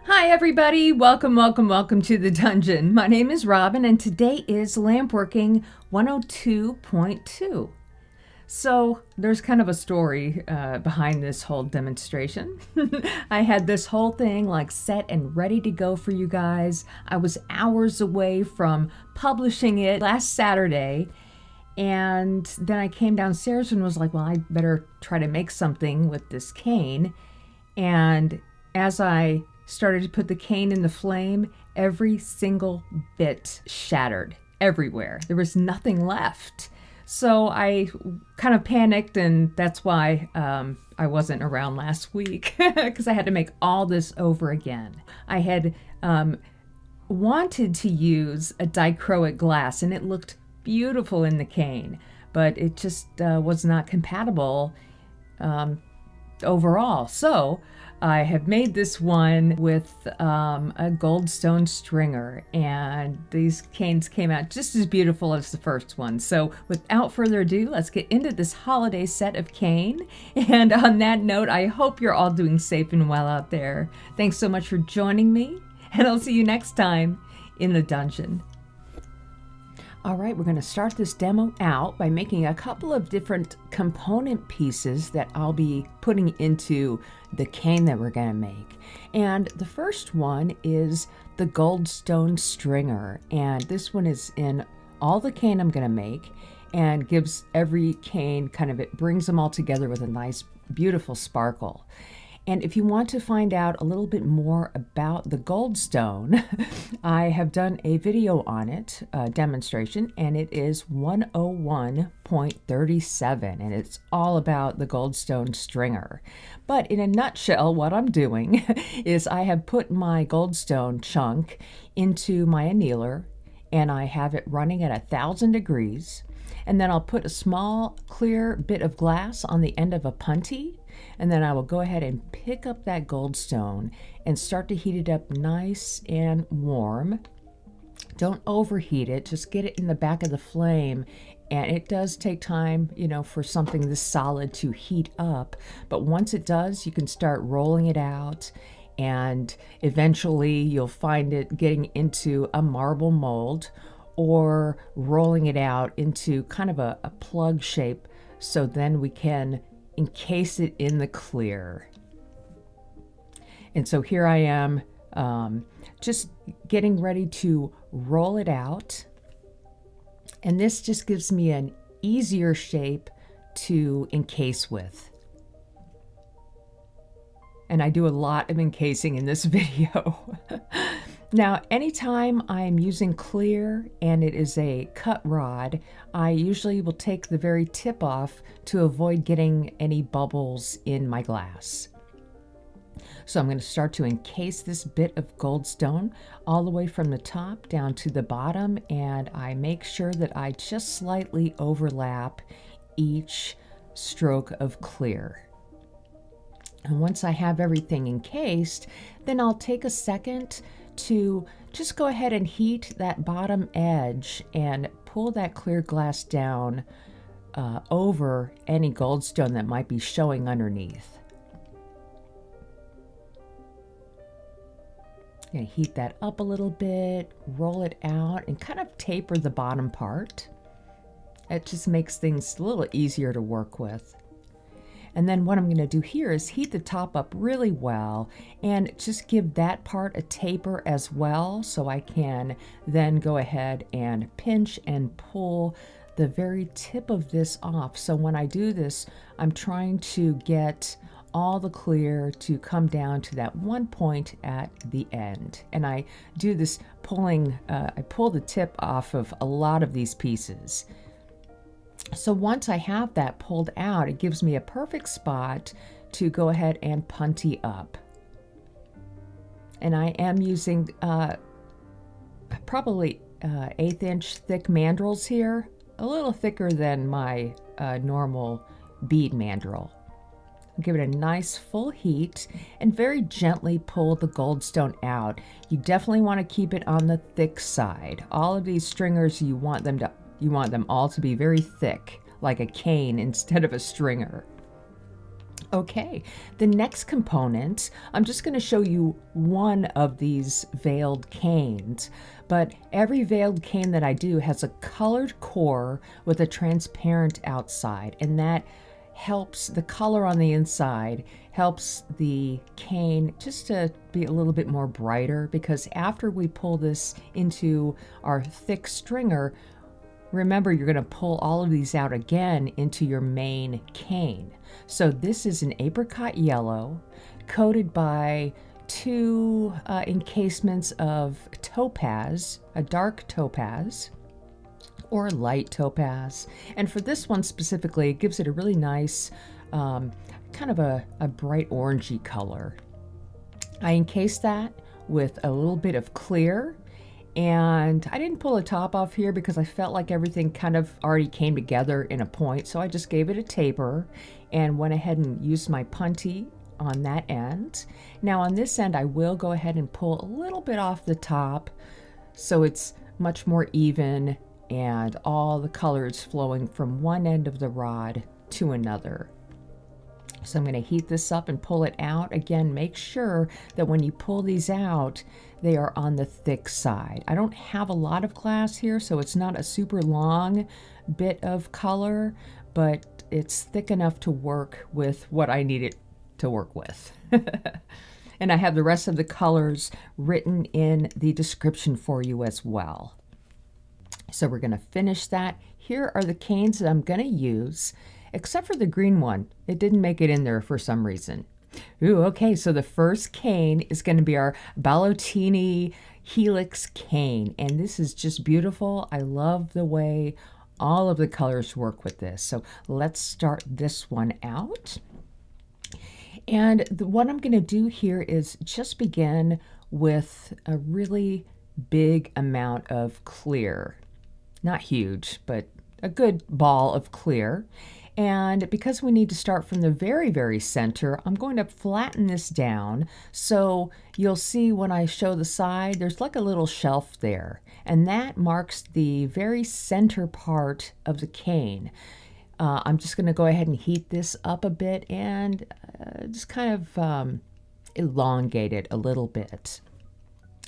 Hi everybody, welcome to the dungeon. My name is Robin and today is Lampworking 102.2. So there's kind of a story behind this whole demonstration. I had this whole thing like set and ready to go for you guys. I was hours away from publishing it last Saturday, and then I came downstairs and was like, well, I better try to make something with this cane. And as I started to put the cane in the flame, every single bit shattered everywhere. There was nothing left. So I kind of panicked, and that's why I wasn't around last week, because I had to make all this over again. I had wanted to use a dichroic glass, and it looked beautiful in the cane, but it just was not compatible overall. So I have made this one with a Goldstone Stringer, and these canes came out just as beautiful as the first one. So without further ado, let's get into this holiday set of cane. And on that note, I hope you're all doing safe and well out there. Thanks so much for joining me, and I'll see you next time in the dungeon. All right, we're going to start this demo out by making a couple of different component pieces that I'll be putting into the cane that we're going to make. And the first one is the Goldstone Stringer. And this one is in all the cane I'm going to make and gives every cane it brings them all together with a nice, beautiful sparkle. And if you want to find out a little bit more about the Goldstone, I have done a video on it, a demonstration, and it is 101.37, and it's all about the Goldstone Stringer. But in a nutshell, what I'm doing is I have put my Goldstone chunk into my annealer, and I have it running at 1,000 degrees, and then I'll put a small clear bit of glass on the end of a puntee, and then I will go ahead and pick up that Goldstone and start to heat it up nice and warm. Don't overheat it, just get it in the back of the flame. And it does take time, you know, for something this solid to heat up. But once it does, you can start rolling it out, and eventually you'll find it getting into a marble mold or rolling it out into kind of a plug shape, so then we can encase it in the clear. And so here I am just getting ready to roll it out, and this just gives me an easier shape to encase with. And I do a lot of encasing in this video. Now, anytime I'm using clear and it is a cut rod, I usually will take the very tip off to avoid getting any bubbles in my glass. So I'm going to start to encase this bit of Goldstone all the way from the top down to the bottom, and I make sure that I just slightly overlap each stroke of clear. And once I have everything encased, then I'll take a second to just go ahead and heat that bottom edge and pull that clear glass down over any Goldstone that might be showing underneath. I'm going to heat that up a little bit, roll it out, and kind of taper the bottom part. It just makes things a little easier to work with. And then what I'm going to do here is heat the top up really well and just give that part a taper as well, so I can then go ahead and pinch and pull the very tip of this off. So when I do this, I'm trying to get all the clear to come down to that one point at the end. And I do this pulling, I pull the tip off of a lot of these pieces. So once I have that pulled out, it gives me a perfect spot to go ahead and puntee up. And I am using probably 1/8 inch thick mandrels here, a little thicker than my normal bead mandrel. Give it a nice full heat and very gently pull the Goldstone out. You definitely want to keep it on the thick side. All of these stringers, you want them all to be very thick, like a cane instead of a stringer. Okay, the next component, I'm just going to show you one of these veiled canes, but every veiled cane that I do has a colored core with a transparent outside, and that helps the color on the inside, helps the cane just to be a little bit more brighter, because after we pull this into our thick stringer, remember, you're going to pull all of these out again into your main cane. So this is an apricot yellow coated by two encasements of topaz, a dark topaz or light topaz. And for this one specifically, it gives it a really nice kind of a bright orangey color. I encased that with a little bit of clear. And I didn't pull the top off here because I felt like everything kind of already came together in a point. So I just gave it a taper and went ahead and used my punty on that end. Now on this end, I will go ahead and pull a little bit off the top so it's much more even and all the colors flowing from one end of the rod to another. So I'm going to heat this up and pull it out. Again, make sure that when you pull these out, they are on the thick side. I don't have a lot of glass here, so it's not a super long bit of color, but it's thick enough to work with what I need it to work with. And I have the rest of the colors written in the description for you as well. So we're going to finish that. Here are the canes that I'm going to use, except for the green one. It didn't make it in there for some reason. Ooh, okay, so the first cane is going to be our Ballotini Helix cane, and this is just beautiful. I love the way all of the colors work with this. So let's start this one out. And what I'm going to do here is just begin with a really big amount of clear. Not huge, but a good ball of clear. And because we need to start from the very, very center, I'm going to flatten this down. So you'll see when I show the side, there's like a little shelf there. And that marks the very center part of the cane. I'm just going to go ahead and heat this up a bit and just kind of elongate it a little bit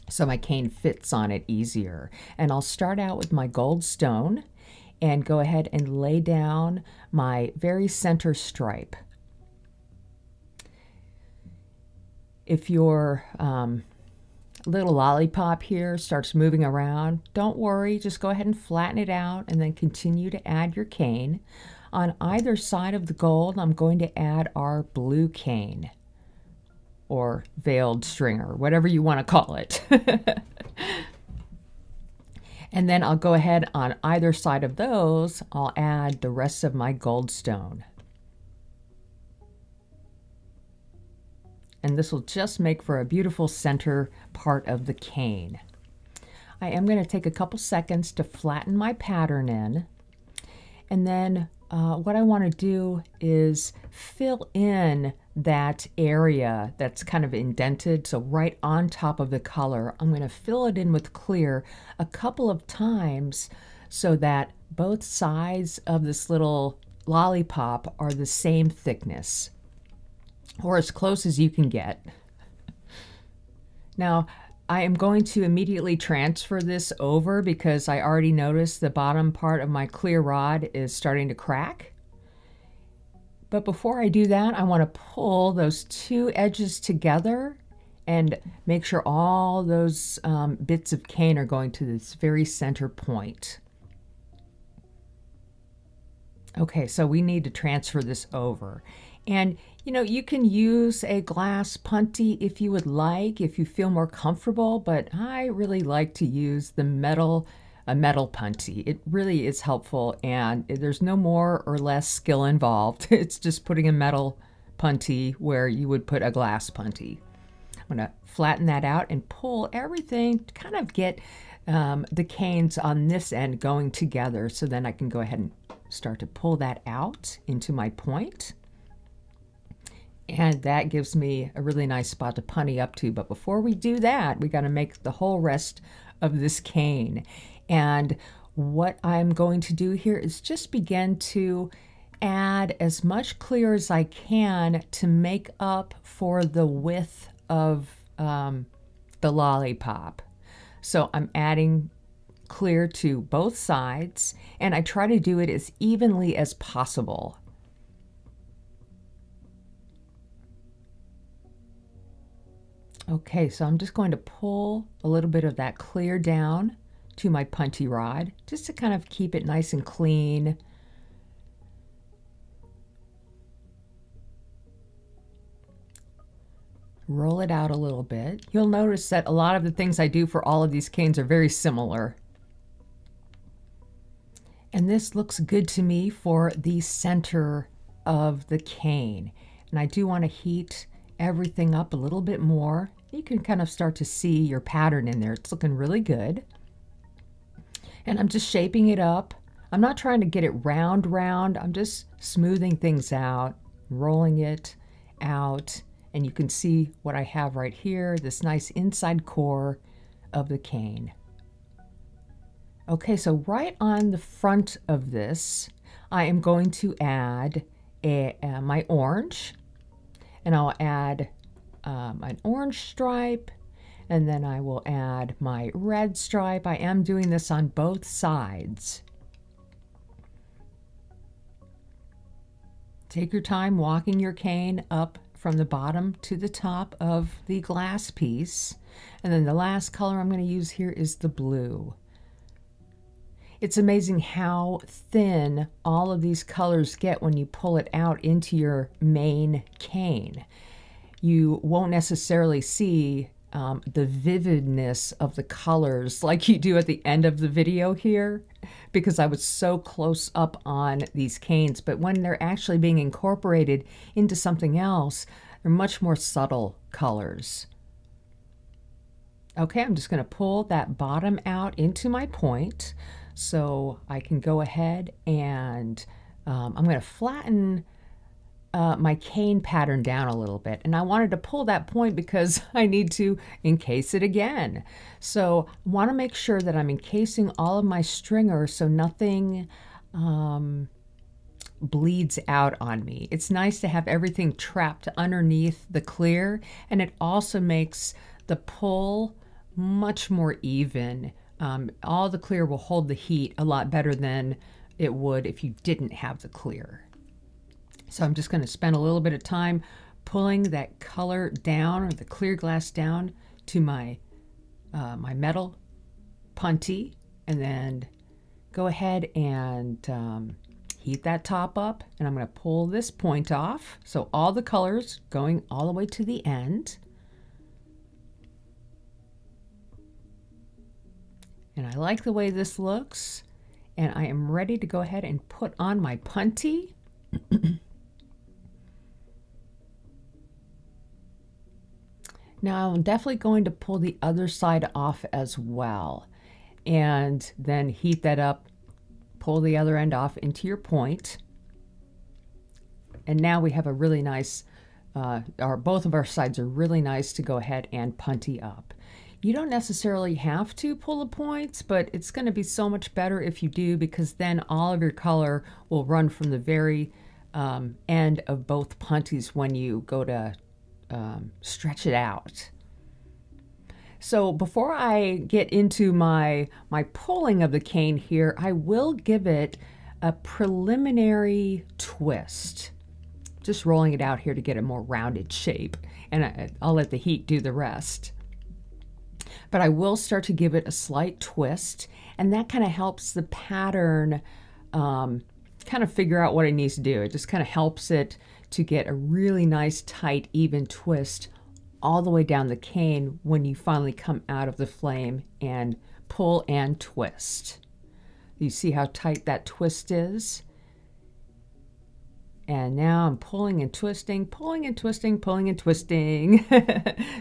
so my cane fits on it easier. And I'll start out with my Goldstone and go ahead and lay down my very center stripe. If your little lollipop here starts moving around, don't worry, just go ahead and flatten it out and then continue to add your cane. On either side of the gold, I'm going to add our blue cane or veiled stringer, whatever you want to call it. And then I'll go ahead on either side of those, I'll add the rest of my Goldstone. And this will just make for a beautiful center part of the cane. I am going to take a couple seconds to flatten my pattern in. And then what I want to do is fill in that area that's kind of indented. So right on top of the color, I'm going to fill it in with clear a couple of times so that both sides of this little lollipop are the same thickness, or as close as you can get. Now, I am going to immediately transfer this over because I already noticed the bottom part of my clear rod is starting to crack. But before I do that, I want to pull those two edges together and make sure all those bits of cane are going to this very center point. Okay, so we need to transfer this over. And you know, you can use a glass punty if you would like, if you feel more comfortable, but I really like to use the metal punty. It really is helpful, and there's no more or less skill involved. It's just putting a metal punty where you would put a glass punty. I'm going to flatten that out and pull everything to kind of get the canes on this end going together, so then I can go ahead and start to pull that out into my point. And that gives me a really nice spot to punty up to. But before we do that, we got to make the whole rest of this cane. And what I'm going to do here is just begin to add as much clear as I can to make up for the width of the lollipop. So I'm adding clear to both sides, and I try to do it as evenly as possible. Okay, so I'm just going to pull a little bit of that clear down to my punchy rod, just to kind of keep it nice and clean. Roll it out a little bit. You'll notice that a lot of the things I do for all of these canes are very similar. And this looks good to me for the center of the cane. And I do want to heat everything up a little bit more. You can kind of start to see your pattern in there. It's looking really good. And I'm just shaping it up. I'm not trying to get it round. I'm just smoothing things out, rolling it out. And you can see what I have right here, this nice inside core of the cane. Okay, so right on the front of this, I am going to add my orange. And I'll add an orange stripe, and then I will add my red stripe. I am doing this on both sides. Take your time walking your cane up from the bottom to the top of the glass piece. And then the last color I'm going to use here is the blue. It's amazing how thin all of these colors get when you pull it out into your main cane. You won't necessarily see the vividness of the colors like you do at the end of the video here, because I was so close up on these canes, but when they're actually being incorporated into something else, they're much more subtle colors. Okay, I'm just going to pull that bottom out into my point, so I can go ahead and I'm going to flatten my cane pattern down a little bit. And I wanted to pull that point because I need to encase it again. So I want to make sure that I'm encasing all of my stringer so nothing bleeds out on me. It's nice to have everything trapped underneath the clear, and it also makes the pull much more even. All the clear will hold the heat a lot better than it would if you didn't have the clear. So I'm just going to spend a little bit of time pulling that color down, or the clear glass down, to my my metal punty, and then go ahead and heat that top up, and I'm going to pull this point off, so all the colors going all the way to the end. And I like the way this looks, and I am ready to go ahead and put on my punty. Now I'm definitely going to pull the other side off as well, and then heat that up, pull the other end off into your point. And now we have a really nice, both of our sides are really nice to go ahead and punty up. You don't necessarily have to pull the points, but it's going to be so much better if you do, because then all of your color will run from the very end of both punties when you go to stretch it out. So before I get into my pulling of the cane here, I will give it a preliminary twist. Just rolling it out here to get a more rounded shape, and I'll let the heat do the rest. But I will start to give it a slight twist, and that kind of helps the pattern kind of figure out what it needs to do. It just kind of helps it to get a really nice, tight, even twist all the way down the cane when you finally come out of the flame and pull and twist. You see how tight that twist is? And now I'm pulling and twisting, pulling and twisting, pulling and twisting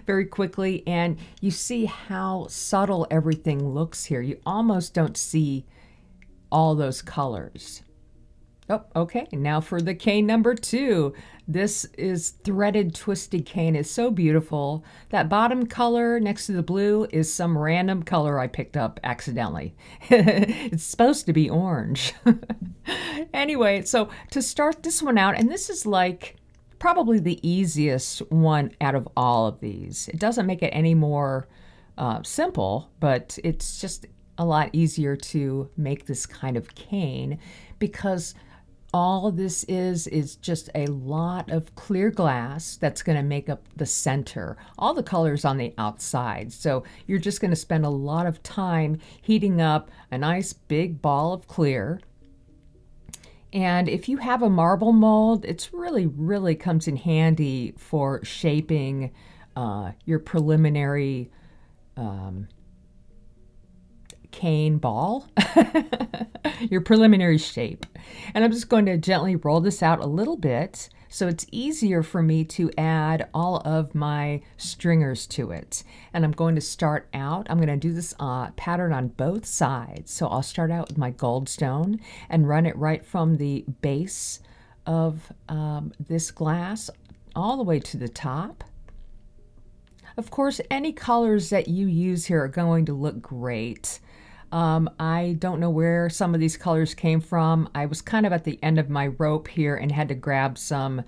very quickly. And you see how subtle everything looks here. You almost don't see all those colors. Oh, okay. Now for the cane number 2. This is threaded twisted cane. It's so beautiful. That bottom color next to the blue is some random color I picked up accidentally. It's supposed to be orange. Anyway, so to start this one out, and this is like probably the easiest one out of all of these. It doesn't make it any more simple, but it's just a lot easier to make this kind of cane because all this is just a lot of clear glass that's going to make up the center. All the colors on the outside. So you're just going to spend a lot of time heating up a nice big ball of clear. And if you have a marble mold, it's really comes in handy for shaping your preliminary cane ball, your preliminary shape. And I'm just going to gently roll this out a little bit so it's easier for me to add all of my stringers to it. And I'm going to start out, I'm going to do this pattern on both sides. So I'll start out with my goldstone and run it right from the base of this glass all the way to the top. Of course, any colors that you use here are going to look great. I don't know where some of these colors came from. I was kind of at the end of my rope here and had to grab some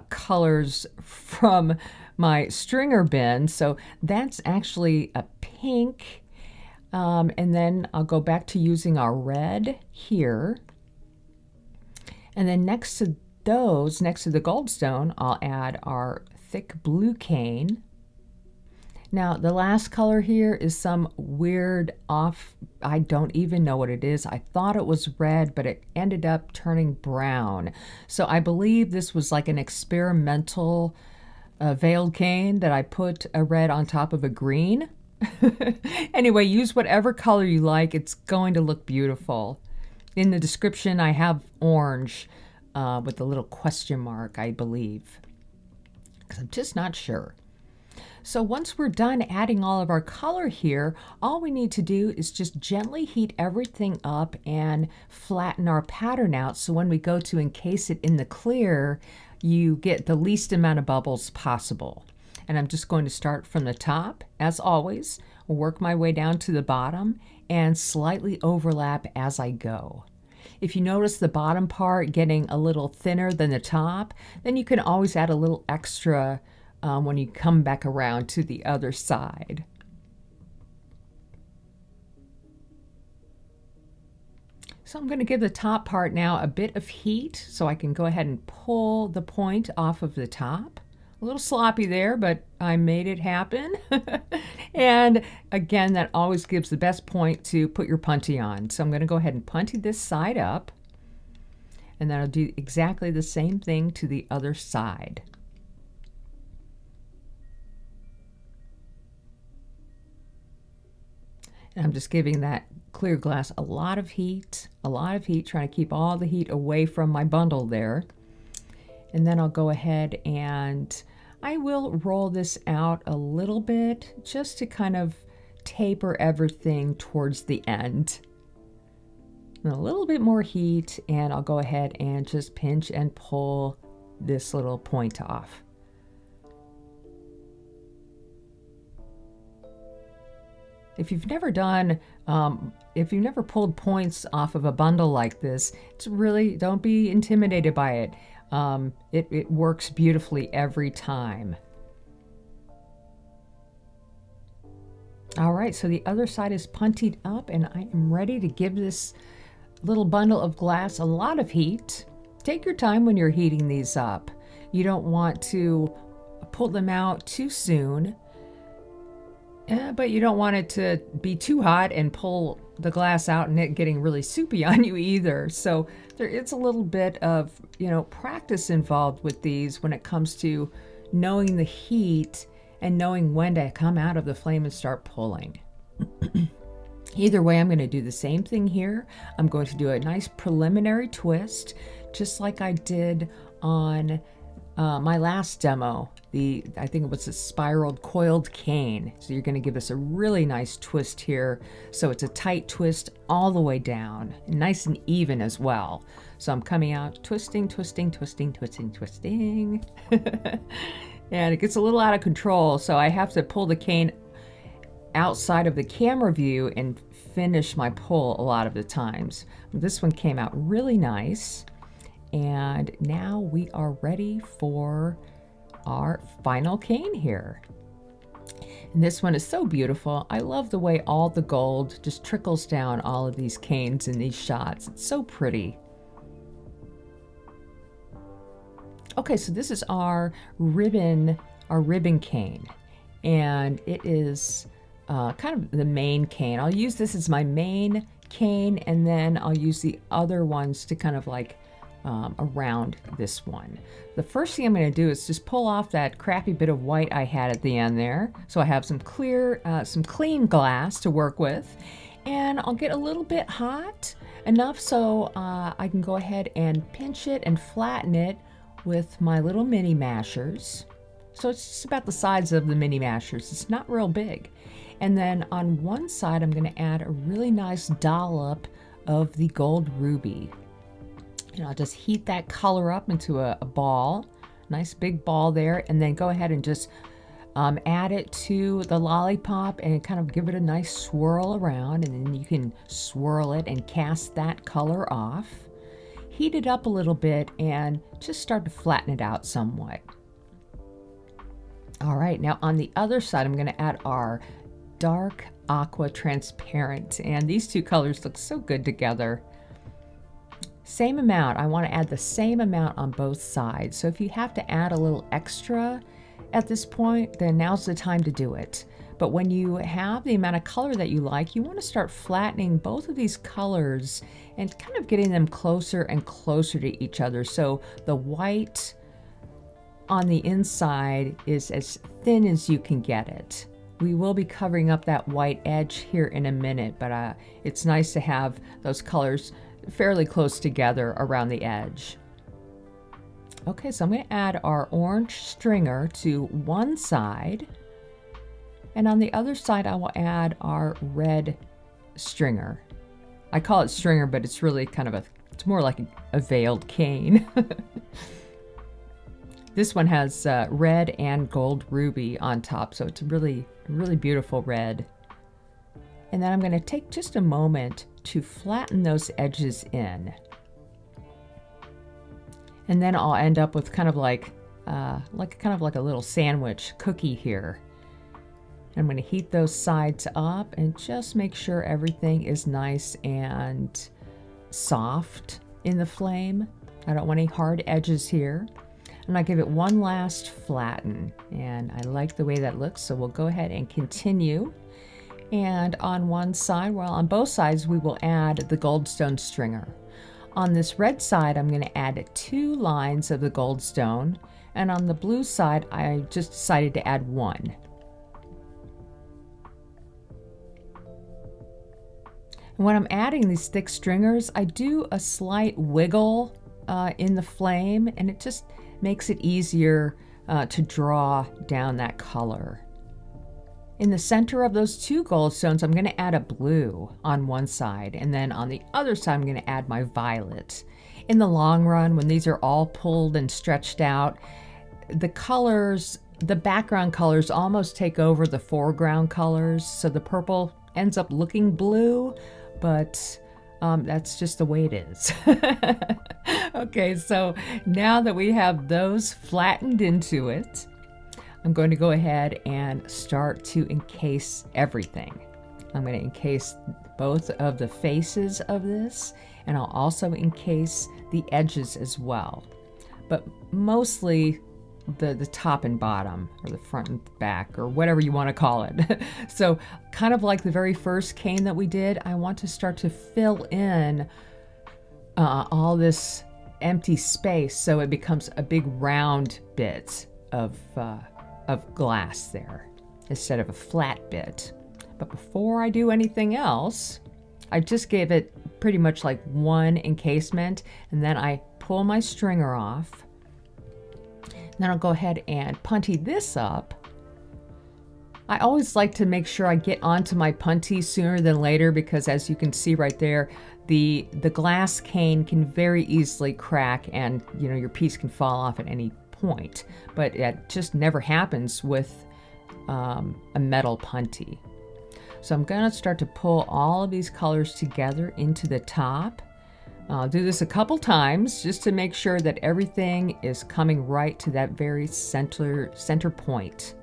colors from my stringer bin. So that's actually a pink. And then I'll go back to using our red here. And then next to those, next to the goldstone, I'll add our thick blue cane. Now, the last color here is some weird off, I don't even know what it is. I thought it was red, but it ended up turning brown. So I believe this was like an experimental veiled cane that I put a red on top of a green. Anyway, use whatever color you like. It's going to look beautiful. In the description, I have orange with a little question mark, I believe, because I'm just not sure. So once we're done adding all of our color here, all we need to do is just gently heat everything up and flatten our pattern out so when we go to encase it in the clear, you get the least amount of bubbles possible. And I'm just going to start from the top, as always, work my way down to the bottom and slightly overlap as I go. If you notice the bottom part getting a little thinner than the top, then you can always add a little extra when you come back around to the other side. So I'm going to give the top part now a bit of heat so I can go ahead and pull the point off of the top. A little sloppy there, but I made it happen. And again, that always gives the best point to put your puntee on. So I'm going to go ahead and puntee this side up, and then I'll do exactly the same thing to the other side. And I'm just giving that clear glass a lot of heat, trying to keep all the heat away from my bundle there. And then I'll go ahead and I will roll this out a little bit just to kind of taper everything towards the end. And a little bit more heat, and I'll go ahead and just pinch and pull this little point off. If you've never done, if you've never pulled points off of a bundle like this, it's really, don't be intimidated by it. It works beautifully every time. All right, so the other side is puntied up, and I am ready to give this little bundle of glass a lot of heat. Take your time when you're heating these up. You don't want to pull them out too soon. But you don't want it to be too hot and pull the glass out and it getting really soupy on you either. So it's a little bit of, practice involved with these when it comes to knowing the heat and knowing when to come out of the flame and start pulling. Either way, I'm going to do the same thing here. I'm going to do a nice preliminary twist, just like I did on my last demo, I think it was a spiraled coiled cane. So you're going to give us a really nice twist here. So it's a tight twist all the way down, nice and even as well. So I'm coming out, twisting, twisting, twisting, twisting, twisting. And it gets a little out of control, so I have to pull the cane outside of the camera view and finish my pull a lot of the times. This one came out really nice. And now we are ready for our final cane here. And this one is so beautiful. I love the way all the gold just trickles down all of these canes in these shots. It's so pretty. Okay, so this is our ribbon cane. And it is kind of the main cane. I'll use this as my main cane, and then I'll use the other ones to kind of like around this one. The first thing I'm going to do is just pull off that crappy bit of white I had at the end there. So I have some clean glass to work with, and I'll get a little bit hot, enough so I can go ahead and pinch it and flatten it with my little mini mashers. So it's just about the size of the mini mashers. It's not real big. And then on one side, I'm going to add a really nice dollop of the gold ruby. And I'll just heat that color up into a ball, nice big ball there, and then go ahead and just add it to the lollipop and kind of give it a nice swirl around, and then you can swirl it and cast that color off. Heat it up a little bit and just start to flatten it out somewhat. All right, now on the other side, I'm going to add our dark aqua transparent, and these two colors look so good together. Same amount, I want to add the same amount on both sides. So if you have to add a little extra at this point, then now's the time to do it. But when you have the amount of color that you like, you want to start flattening both of these colors and kind of getting them closer and closer to each other. So the white on the inside is as thin as you can get it. We will be covering up that white edge here in a minute, but it's nice to have those colors fairly close together around the edge. Okay, so I'm going to add our orange stringer to one side, and on the other side I will add our red stringer. I call it stringer, but it's really kind of it's more like a veiled cane. This one has red and gold ruby on top, so it's really beautiful red. And then I'm going to take just a moment to flatten those edges in. And then I'll end up with kind of like a little sandwich cookie here. I'm going to heat those sides up and just make sure everything is nice and soft in the flame. I don't want any hard edges here. And I give it one last flatten, and I like the way that looks, so we'll go ahead and continue. And on one side, well, on both sides, we will add the Goldstone Stringer. On this red side, I'm going to add 2 lines of the Goldstone, and on the blue side, I just decided to add 1. And when I'm adding these thick stringers, I do a slight wiggle in the flame, and it just makes it easier to draw down that color. In the center of those 2 goldstones, I'm going to add a blue on one side, and then on the other side, I'm going to add my violet. In the long run, when these are all pulled and stretched out, the colors, the background colors almost take over the foreground colors, so the purple ends up looking blue, but that's just the way it is. Okay, so now that we have those flattened into it, I'm going to go ahead and start to encase everything. I'm going to encase both of the faces of this, and I'll also encase the edges as well. But mostly the top and bottom, or the front and back, or whatever you want to call it. So kind of like the very first cane that we did, I want to start to fill in all this empty space so it becomes a big round bit of glass there instead of a flat bit. But before I do anything else, I just gave it pretty much like 1 encasement, and then I pull my stringer off. Then I'll go ahead and punty this up. I always like to make sure I get onto my punty sooner than later because, as you can see right there, the glass cane can very easily crack and, you know, your piece can fall off at any point. But it just never happens with a metal punty. So I'm going to start to pull all of these colors together into the top. I'll do this a couple times just to make sure that everything is coming right to that very center point.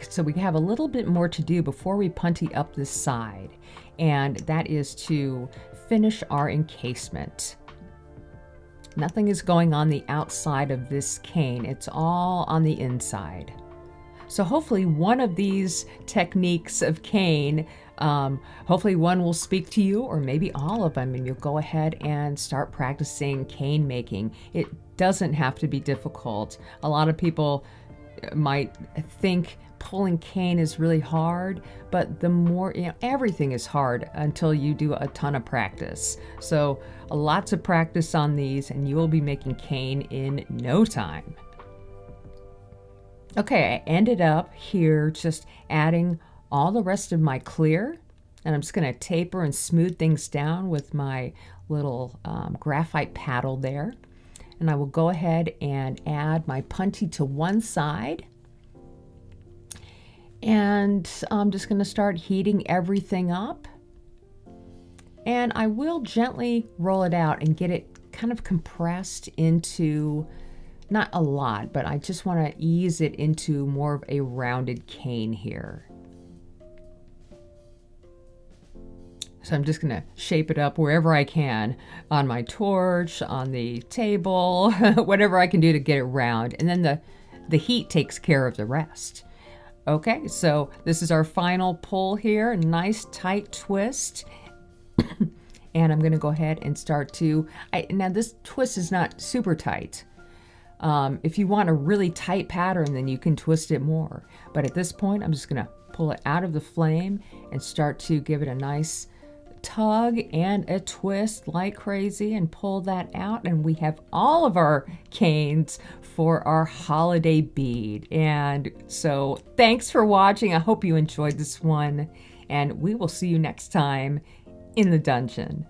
So we have a little bit more to do before we punty up this side, and that is to finish our encasement. Nothing is going on the outside of this cane, it's all on the inside. So hopefully one of these techniques of cane, hopefully one will speak to you, or maybe all of them, and you'll go ahead and start practicing cane making. It doesn't have to be difficult. A lot of people might think pulling cane is really hard, but the more, you know, everything is hard until you do a ton of practice. So lots of practice on these and you will be making cane in no time. Okay, I ended up here just adding all the rest of my clear, and I'm just going to taper and smooth things down with my little graphite paddle there. And I will go ahead and add my punty to one side. And I'm just going to start heating everything up. And I will gently roll it out and get it kind of compressed into, not a lot, but I just want to ease it into more of a rounded cane here. So I'm just going to shape it up wherever I can, on my torch, on the table, whatever I can do to get it round. And then the heat takes care of the rest. Okay, so this is our final pull here, a nice tight twist. And I'm gonna go ahead and start to, now this twist is not super tight. If you want a really tight pattern, then you can twist it more. But at this point, I'm just gonna pull it out of the flame and start to give it a nice tug and a twist like crazy and pull that out, and we have all of our canes for our holiday bead. And so thanks for watching. I hope you enjoyed this one, and we will see you next time in the dungeon.